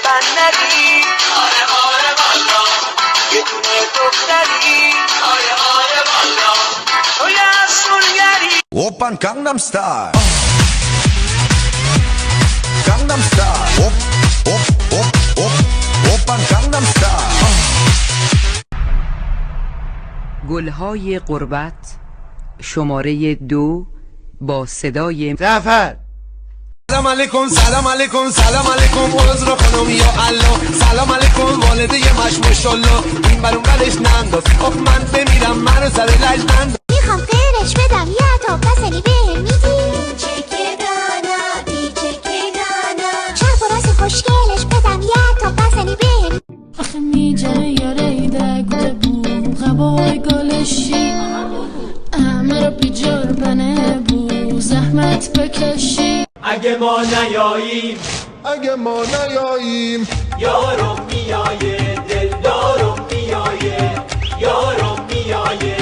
بندری آره آره والا یه دونه دختری آره آره والا توی افسونگری 오빤 강남스타일 강남스타일 오빤 강남스타일 گلهای غربت شماره 2 با صدای جعفر سلام علیکم سلام علیکم سلام علیکم عذر خانم یا الله سلام علیکم والده مش ماشاءالله این برون برش ننداز آخ من بمیرم منو سر لج ننداز میخوام قیرش بدم یا تا پسنی بهم میدی چکدانا بی چکدانا چپ و راست خوشگلش بدم یا تا پسنی بهم آخه میجره یا ریده گوده بو غبای گلشی همه رو بیجار بنه بو زحمت بکشی اگه ما نیاییم یارو میایه دلدارو میایه یارو میایه